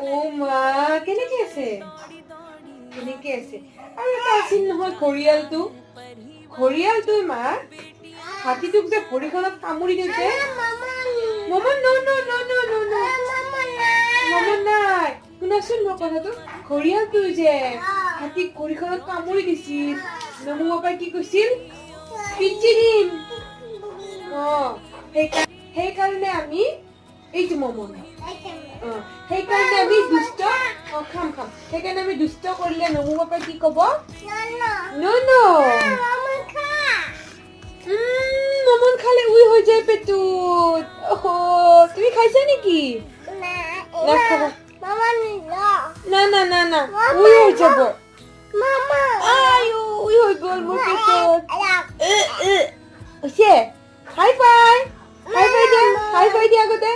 ও মা কেনেকে আছে কেনেকে আছে আৰু এটা আছিল নহয় ঘৰিয়ালটো মা হাতীটোক যে ভৰিখনত কামুৰি দিছে মামা মামা নাই শুনাচোন মোৰ কথাটো ঘৰিয়ালটো যে হাতীক ভৰিখনত কামুৰি দিছিল নমু পাপাই কি কৈছিল পিচি দিম সেইকাৰণে আমি এইটো মমো সেইকাৰণে আমি দুষ্ট খাম সেইকাৰণে আমি দুষ্ট কৰিলে নমু পাপাই কি ক'ব মমন খালে উই হৈ যায় পেটুত তুমি খাইছা নেকি না উই হৈ যাব উই হৈ গ'ল মোৰ পেটত হৈছে হাই ফাই দিয়া আগতে